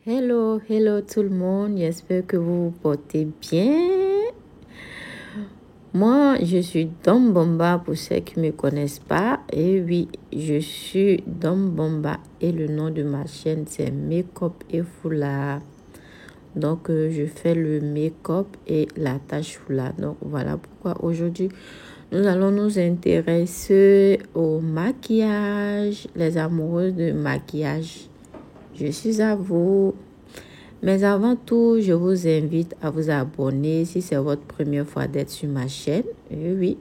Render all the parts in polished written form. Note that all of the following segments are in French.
Hello, hello tout le monde, j'espère que vous vous portez bien. Moi, je suis Dom Bomba pour ceux qui ne me connaissent pas. Et oui, je suis Dom Bomba et le nom de ma chaîne c'est Make-up et Foulard. Donc, je fais le make-up et la tâche foulard. Donc, voilà pourquoi aujourd'hui, nous allons nous intéresser au maquillage, les amoureuses de maquillage. Je suis à vous. Mais avant tout, je vous invite à vous abonner si c'est votre première fois d'être sur ma chaîne. Oui,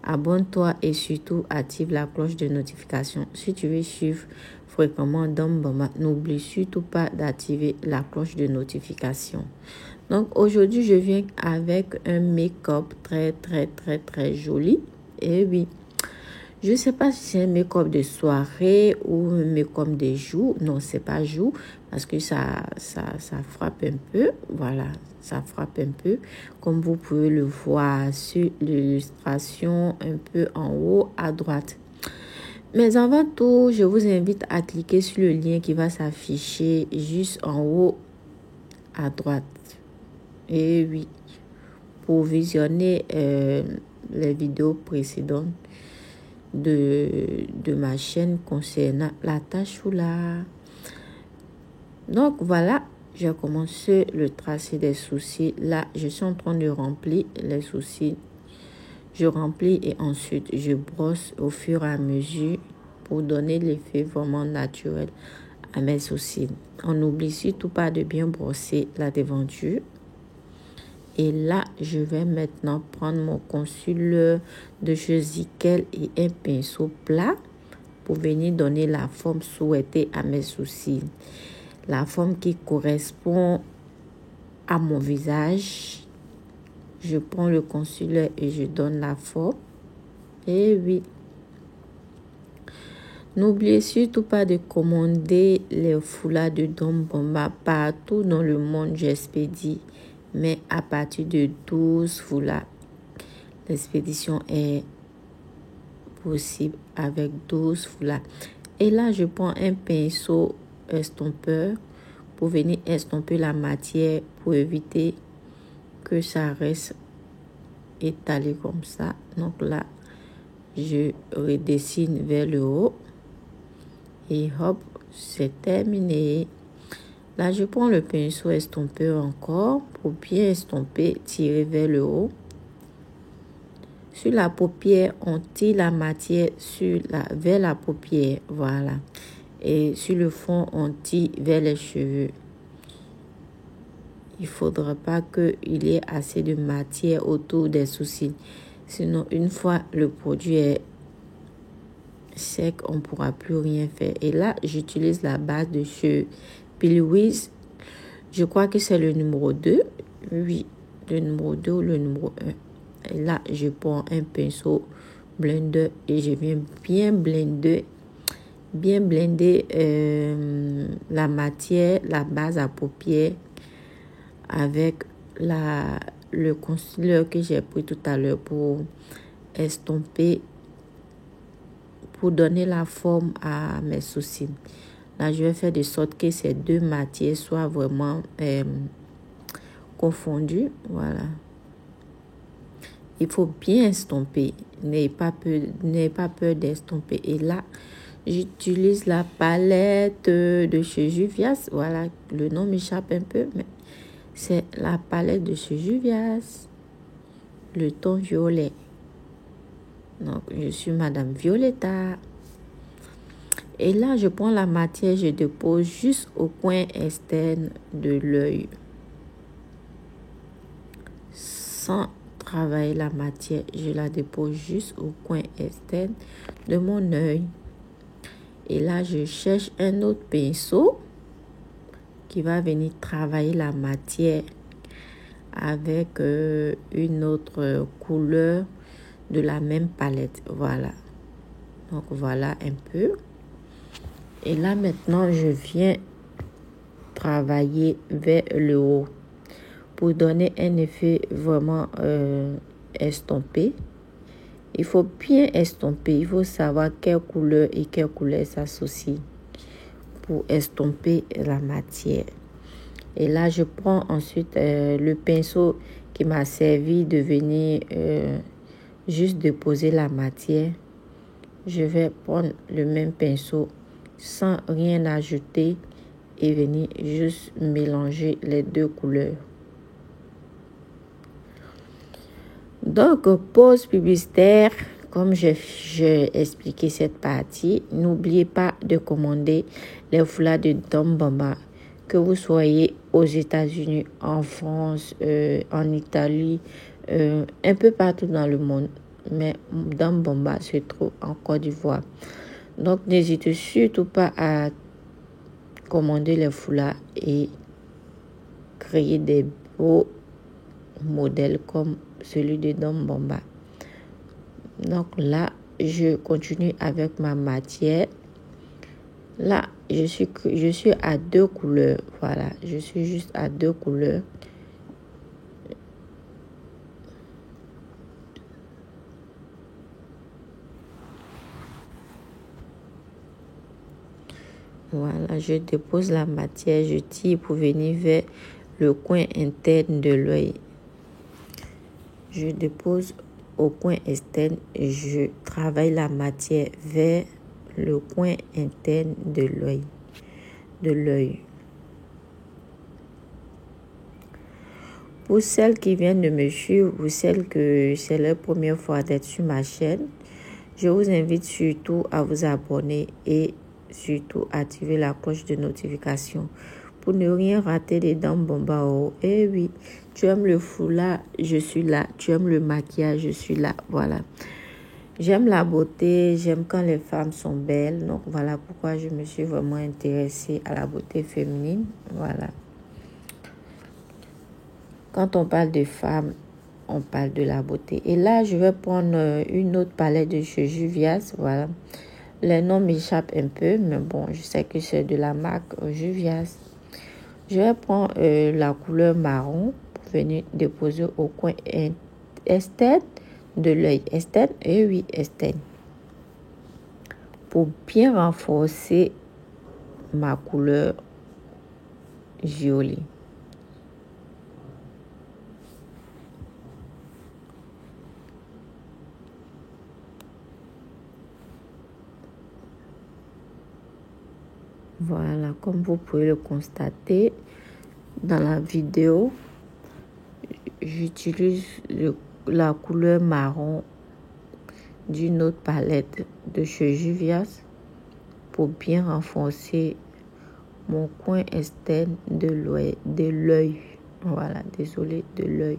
abonne-toi et surtout active la cloche de notification. Si tu veux suivre fréquemment Dom Bomba, n'oublie surtout pas d'activer la cloche de notification. Donc aujourd'hui, je viens avec un make-up très joli. Et oui. Je ne sais pas si c'est un make-up de soirée ou un make-up de jour. Non, c'est pas jour parce que ça frappe un peu. Voilà, ça frappe un peu. Comme vous pouvez le voir sur l'illustration un peu en haut à droite. Mais avant tout, je vous invite à cliquer sur le lien qui va s'afficher juste en haut à droite. Et oui, pour visionner les vidéos précédentes de ma chaîne concernant la tâche foulard. Donc voilà, j'ai commencé le tracé des sourcils. Là, je suis en train de remplir les sourcils. Je remplis et ensuite je brosse au fur et à mesure pour donner l'effet vraiment naturel à mes sourcils. On n'oublie surtout pas de bien brosser la devanture. Et là, je vais maintenant prendre mon concealer de chez Zickel et un pinceau plat pour venir donner la forme souhaitée à mes sourcils. La forme qui correspond à mon visage. Je prends le concealer et je donne la forme. Et oui. N'oubliez surtout pas de commander les foulards de Dom Bomba partout dans le monde, j'expédie. Mais à partir de 12 foulards, l'expédition est possible avec 12 foulards. Et là, je prends un pinceau estompeur pour venir estomper la matière pour éviter que ça reste étalé comme ça. Donc là, je redessine vers le haut. Et hop, c'est terminé. Là, je prends le pinceau estompeur encore pour bien estomper, tirer vers le haut. Sur la paupière, on tire la matière vers la paupière. Voilà. Et sur le fond, on tire vers les cheveux. Il ne faudra pas qu'il y ait assez de matière autour des sourcils. Sinon, une fois le produit est sec, on ne pourra plus rien faire. Et là, j'utilise la base de chez Pilwiz. Je crois que c'est le numéro 2. Oui, le numéro 2 ou le numéro 1. Et là, je prends un pinceau blender et je viens bien blender la matière, la base à paupières avec le concealer que j'ai pris tout à l'heure pour estomper, pour donner la forme à mes sourcils. Là, je vais faire de sorte que ces deux matières soient vraiment confondues. Voilà. Il faut bien estomper. N'ayez pas peur d'estomper. Et là, j'utilise la palette de chez Juvias. Voilà, le nom m'échappe un peu, mais c'est la palette de chez Juvias. Le ton violet. Donc, je suis Madame Violetta. Et là, je prends la matière, je dépose juste au coin externe de l'œil. Sans travailler la matière, je la dépose juste au coin externe de mon œil. Et là, je cherche un autre pinceau qui va venir travailler la matière avec une autre couleur de la même palette. Voilà. Donc, voilà un peu. Et là, maintenant, je viens travailler vers le haut pour donner un effet vraiment estompé. Il faut bien estomper. Il faut savoir quelle couleur et quelle couleur s'associe pour estomper la matière. Et là, je prends ensuite le pinceau qui m'a servi de venir juste déposer la matière. Je vais prendre le même pinceau sans rien ajouter et venir juste mélanger les deux couleurs. Donc, pause publicitaire. Comme j'ai expliqué cette partie, n'oubliez pas de commander les foulards de Dom Bomba. Que vous soyez aux États-Unis, en France, en Italie, un peu partout dans le monde. Mais Dom Bomba se trouve en Côte d'Ivoire. Donc, n'hésitez surtout pas à commander les foulards et créer des beaux modèles comme celui de Dom Bomba. Donc là, je continue avec ma matière. Là, je suis à 2 couleurs. Voilà, je suis juste à 2 couleurs. Voilà, je dépose la matière, je tire pour venir vers le coin interne de l'œil. Je dépose au coin externe et je travaille la matière vers le coin interne de l'œil. Pour celles qui viennent de me suivre ou celles que c'est leur première fois d'être sur ma chaîne, je vous invite surtout à vous abonner et surtout activer la cloche de notification pour ne rien rater des Dom Bomba. Eh oui, tu aimes le foulard, je suis là. Tu aimes le maquillage, je suis là. Voilà. J'aime la beauté, j'aime quand les femmes sont belles. Donc voilà pourquoi je me suis vraiment intéressée à la beauté féminine. Voilà. Quand on parle de femmes, on parle de la beauté. Et là, je vais prendre une autre palette de chez Juvia's. Voilà. Les noms m'échappent un peu, mais bon, je sais que c'est de la marque Juvia's. Je vais prendre la couleur marron pour venir déposer au coin externe de l'œil. Externe, et oui, externe. Pour bien renforcer ma couleur violet. Voilà, comme vous pouvez le constater dans la vidéo, j'utilise la couleur marron d'une autre palette de chez Juvia's pour bien renforcer mon coin externe de l'œil. Voilà, désolé, de l'œil.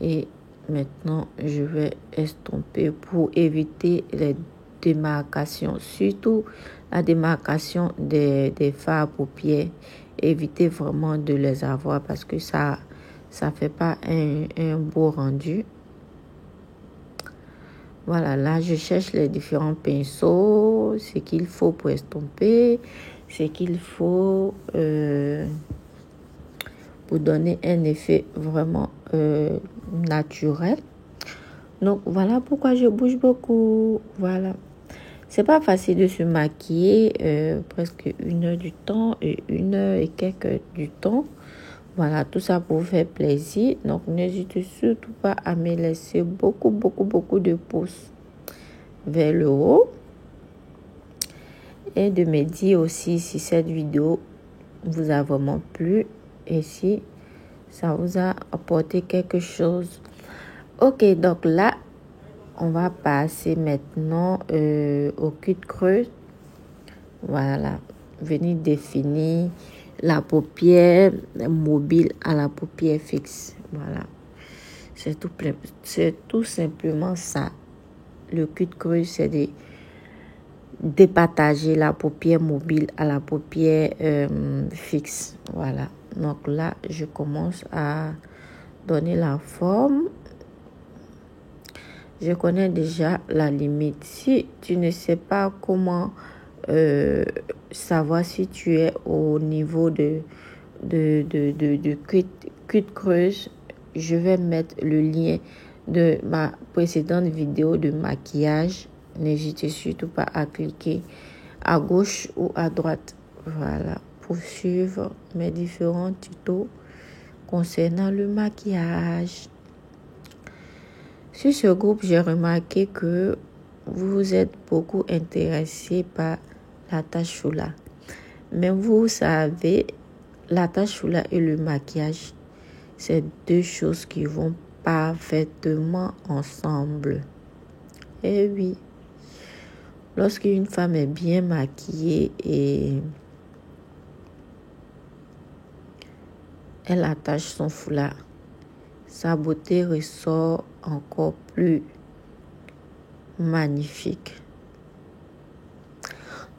Et maintenant, je vais estomper pour éviter les démarcations, surtout la démarcation des fards à paupières. Évitez vraiment de les avoir parce que ça fait pas un beau rendu. Voilà, là je cherche les différents pinceaux, ce qu'il faut pour estomper, ce qu'il faut pour donner un effet vraiment naturel. Donc voilà pourquoi je bouge beaucoup. Voilà. C'est pas facile de se maquiller presque 1 heure du temps et 1 heure et quelques du temps. Voilà, tout ça pour vous faire plaisir. Donc n'hésitez surtout pas à me laisser beaucoup de pouces vers le haut. Et de me dire aussi si cette vidéo vous a vraiment plu et si ça vous a apporté quelque chose. Ok, donc là, on va passer maintenant au cul de creuse. Voilà, venir définir la paupière mobile à la paupière fixe. Voilà, c'est tout simplement ça. Le cul de creuse, c'est de départager la paupière mobile à la paupière fixe. Voilà, donc là, je commence à donner la forme. Je connais déjà la limite. Si tu ne sais pas comment savoir si tu es au niveau de cul de creuse, je vais mettre le lien de ma précédente vidéo de maquillage n'hésitez surtout pas à cliquer à gauche ou à droite. Voilà, pour suivre mes différents tutos concernant le maquillage. Sur ce groupe, j'ai remarqué que vous êtes beaucoup intéressés par la tache solar. Mais vous savez, la tache solar et le maquillage, c'est deux choses qui vont parfaitement ensemble. Eh oui, lorsqu'une femme est bien maquillée et elle attache son foulard, sa beauté ressort encore plus magnifique.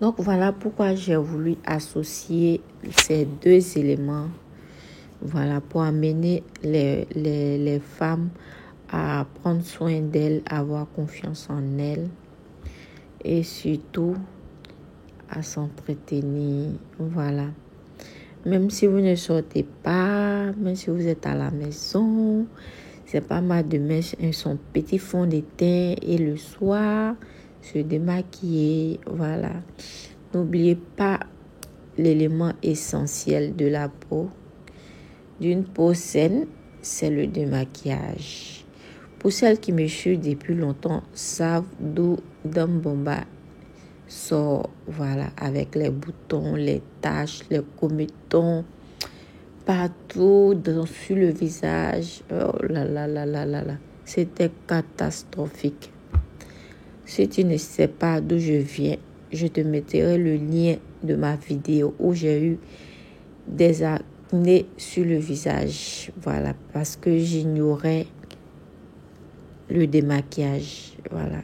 Donc voilà pourquoi j'ai voulu associer ces deux éléments, voilà, pour amener les femmes à prendre soin d'elles, à avoir confiance en elles et surtout à s'entretenir. Voilà. Même si vous ne sortez pas, même si vous êtes à la maison, c'est pas mal de mettre son petit fond de teint et le soir, se démaquiller. Voilà. N'oubliez pas l'élément essentiel de la peau. D'une peau saine, c'est le démaquillage. Pour celles qui me suivent depuis longtemps, savent d'où Dom Bomba sort, voilà, avec les boutons, les taches, les cométons, partout sur le visage. Oh là là là là là là. C'était catastrophique. Si tu ne sais pas d'où je viens, je te mettrai le lien de ma vidéo où j'ai eu des acné sur le visage. Voilà, parce que j'ignorais le démaquillage. Voilà.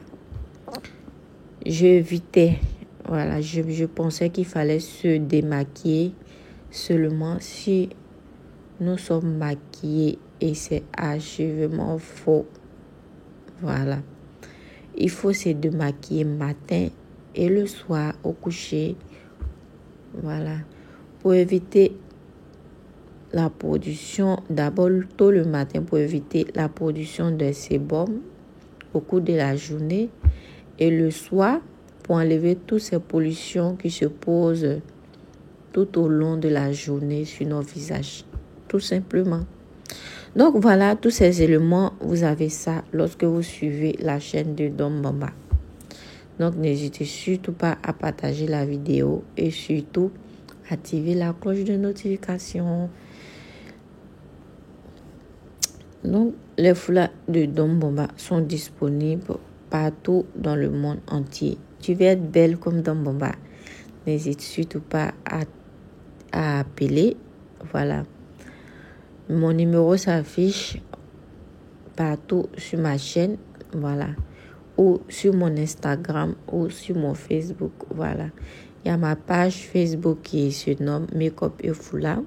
J'évitais. Voilà, je pensais qu'il fallait se démaquiller seulement si nous sommes maquillés et c'est archivement faux. Voilà. Il faut se démaquiller matin et le soir au coucher. Voilà. Pour éviter la production, d'abord tôt le matin pour éviter la production de sébum au cours de la journée et le soir pour enlever toutes ces pollutions qui se posent tout au long de la journée sur nos visages. Tout simplement. Donc voilà, tous ces éléments, vous avez ça lorsque vous suivez la chaîne de Dom Bomba. Donc n'hésitez surtout pas à partager la vidéo et surtout activer la cloche de notification. Donc les foulards de Dom Bomba sont disponibles partout dans le monde entier. Tu veux être belle comme Dom Bomba, n'hésite surtout pas à appeler. Voilà. Mon numéro s'affiche partout sur ma chaîne. Voilà. Ou sur mon Instagram ou sur mon Facebook. Voilà. Il y a ma page Facebook qui se nomme Make-up et Foulard.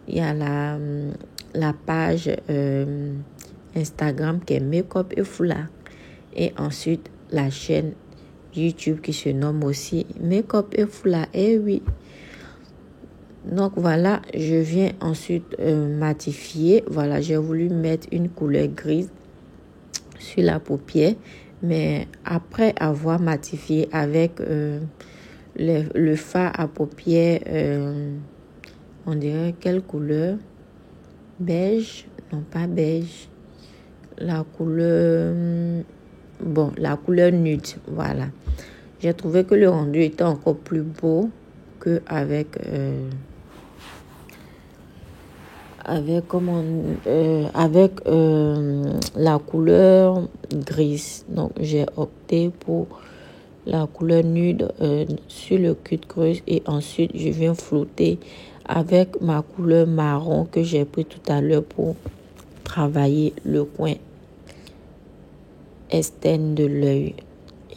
Il y a la page Instagram qui est Make-up et Foulard. Et ensuite, la chaîne YouTube qui se nomme aussi Make-up et Foulard. Eh oui. Donc voilà, je viens ensuite matifier. Voilà, j'ai voulu mettre une couleur grise sur la paupière. Mais après avoir matifié avec le fard à paupières, on dirait quelle couleur? Beige? Non, pas beige. La couleur nude. Voilà. J'ai trouvé que le rendu était encore plus beau qu'avec la couleur grise. Donc j'ai opté pour la couleur nude sur le cut creuse et ensuite je viens flouter avec ma couleur marron que j'ai pris tout à l'heure pour travailler le coin externe de l'œil.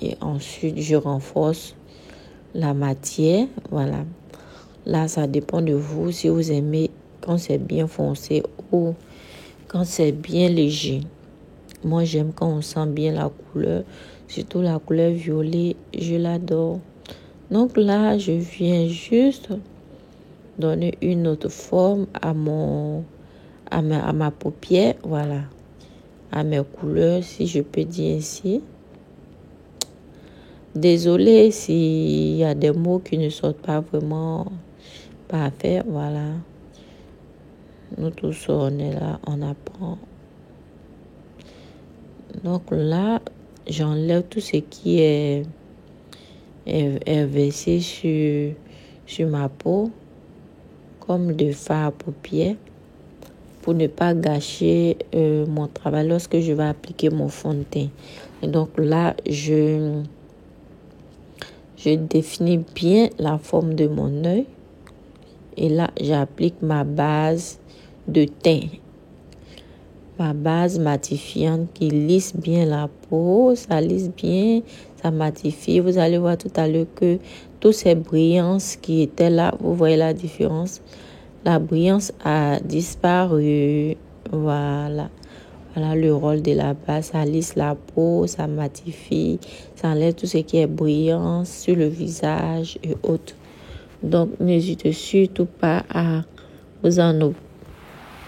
Et ensuite je renforce la matière. Voilà. Là ça dépend de vous si vous aimez quand c'est bien foncé ou quand c'est bien léger. Moi, j'aime quand on sent bien la couleur, surtout la couleur violet, je l'adore. Donc là, je viens juste donner une autre forme à ma paupière, voilà, à mes couleurs, si je peux dire ainsi. Désolée s'il y a des mots qui ne sortent pas vraiment parfaits. Voilà. Nous tous, on est là, on apprend. Donc là, j'enlève tout ce qui est versé sur ma peau, comme de fard à paupières, pour ne pas gâcher mon travail lorsque je vais appliquer mon fond de teint. Et donc là, je définis bien la forme de mon œil. Et là, j'applique ma base de teint. Ma base matifiante qui lisse bien la peau. Ça lisse bien, ça matifie. Vous allez voir tout à l'heure que toutes ces brillances qui étaient là, vous voyez la différence. La brillance a disparu. Voilà. Voilà le rôle de la base. Ça lisse la peau, ça matifie, ça enlève tout ce qui est brillance sur le visage et autres. Donc, n'hésitez surtout pas à vous en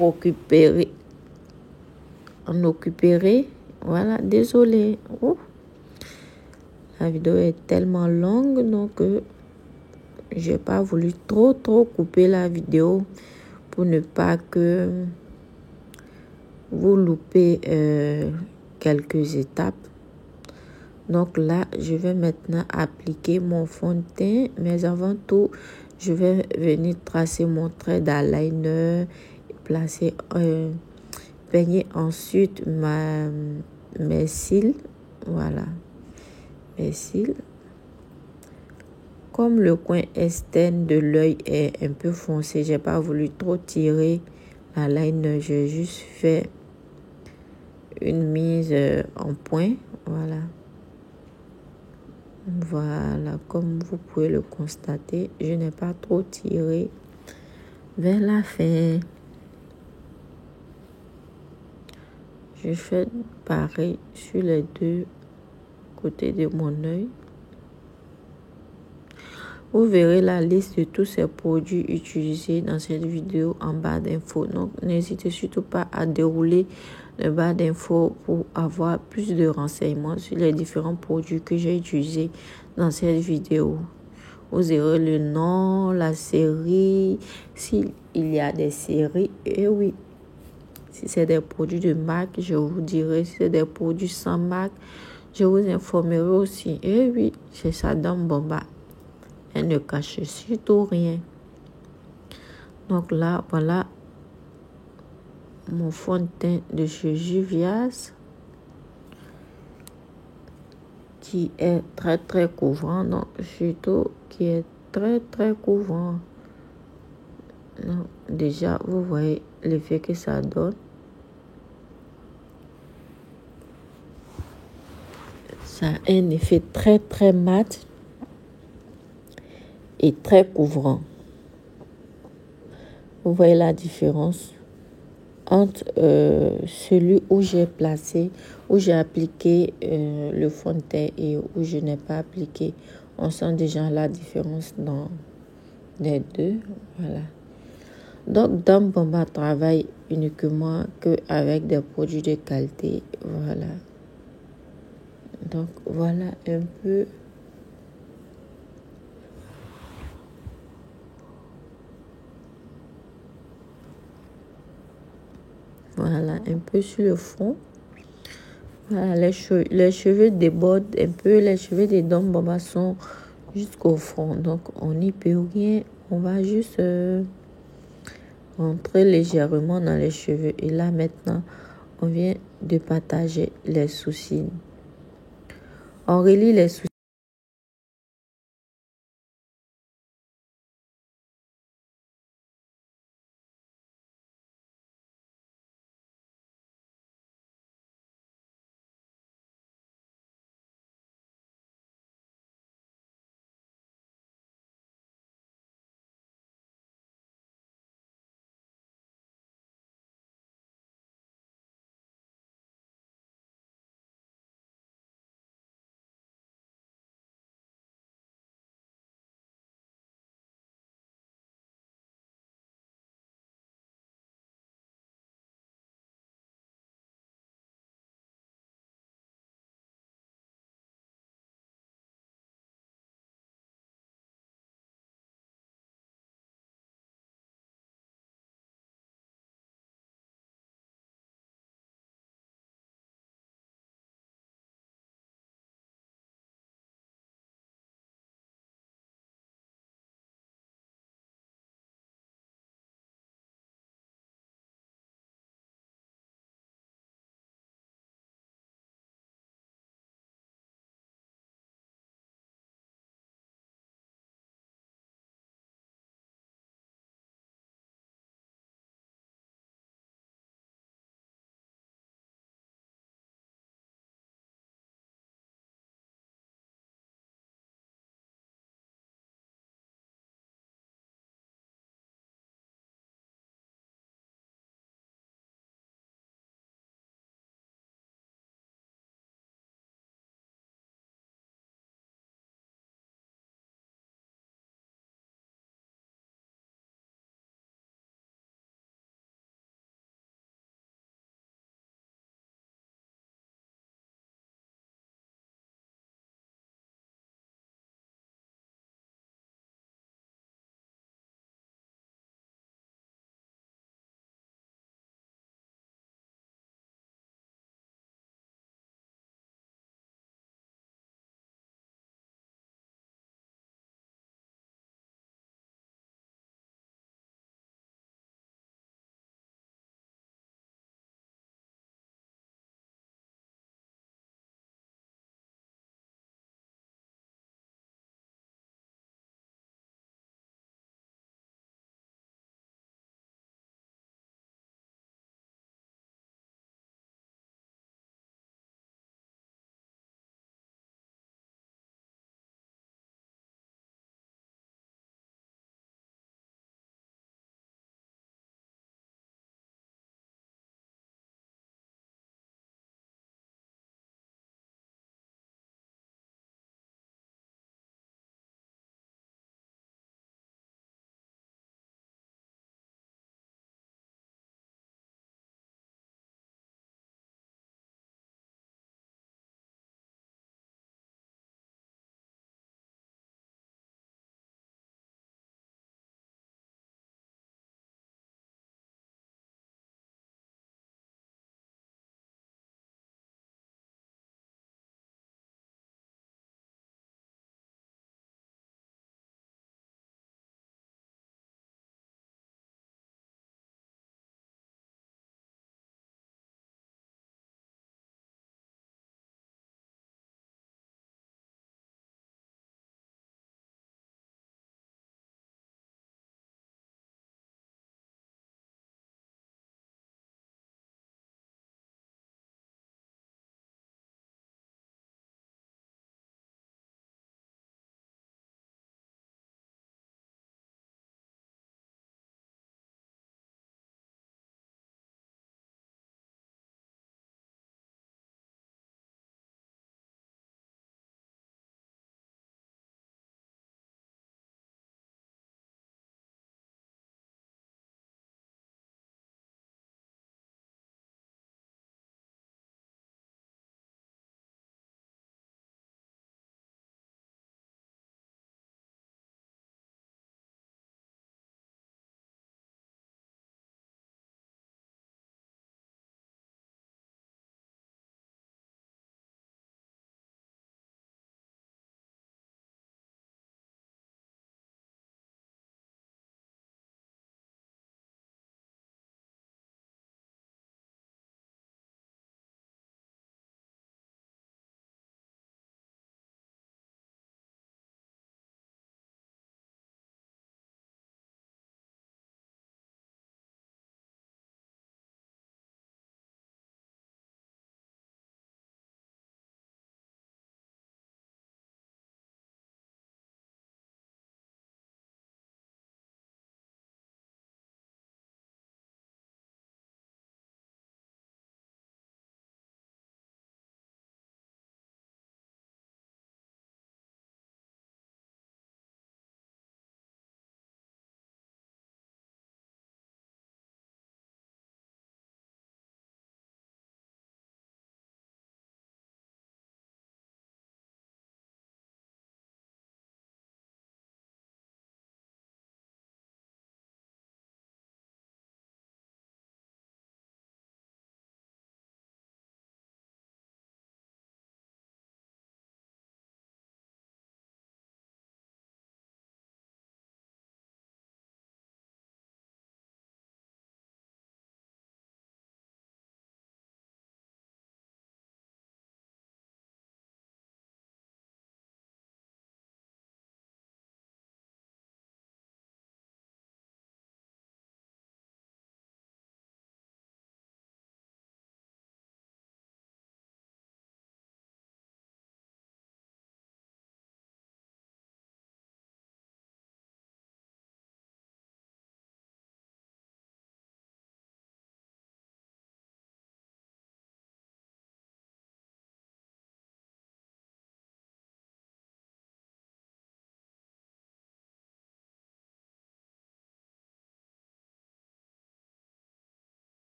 occuper. Voilà, désolé. La vidéo est tellement longue, donc j'ai pas voulu trop couper la vidéo pour ne pas que vous loupez quelques étapes. Donc là, je vais maintenant appliquer mon fond de teint. Mais avant tout, je vais venir tracer mon trait d'eyeliner, peigner ensuite mes cils. Voilà, mes cils. Comme le coin externe de l'œil est un peu foncé, j'ai pas voulu trop tirer l'eyeliner. J'ai juste fait une mise en point. Voilà. Voilà, comme vous pouvez le constater, je n'ai pas trop tiré vers la fin. Je fais pareil sur les deux côtés de mon œil. Vous verrez la liste de tous ces produits utilisés dans cette vidéo en barre d'infos. Donc, n'hésitez surtout pas à dérouler le barre d'infos pour avoir plus de renseignements sur les différents produits que j'ai utilisés dans cette vidéo. Vous aurez le nom, la série, s'il y a des séries. Et oui, si c'est des produits de marque, je vous dirai. Si c'est des produits sans marque, je vous informerai aussi. Et oui, c'est ça dans Bomba. Elle ne cache surtout rien. Donc là, voilà mon fond de teint de chez Juvia's qui est très couvrant. Donc surtout qui est très couvrant. Donc, déjà, vous voyez l'effet que ça donne. Ça a un effet très mat et très couvrant. Vous voyez la différence entre celui où j'ai placé, où j'ai appliqué le fond de teint et où je n'ai pas appliqué. On sent déjà la différence dans les deux. Voilà. Donc, Dame Bomba travaille uniquement qu'avec des produits de qualité. Voilà. Donc, voilà un peu. Voilà, un peu sur le front. Voilà, les cheveux débordent un peu. Les cheveux des Dame Bomba sont jusqu'au front. Donc, on n'y peut rien. On va juste rentrer légèrement dans les cheveux. Et là, maintenant, on vient de partager les sourcils. On relie les sourcils.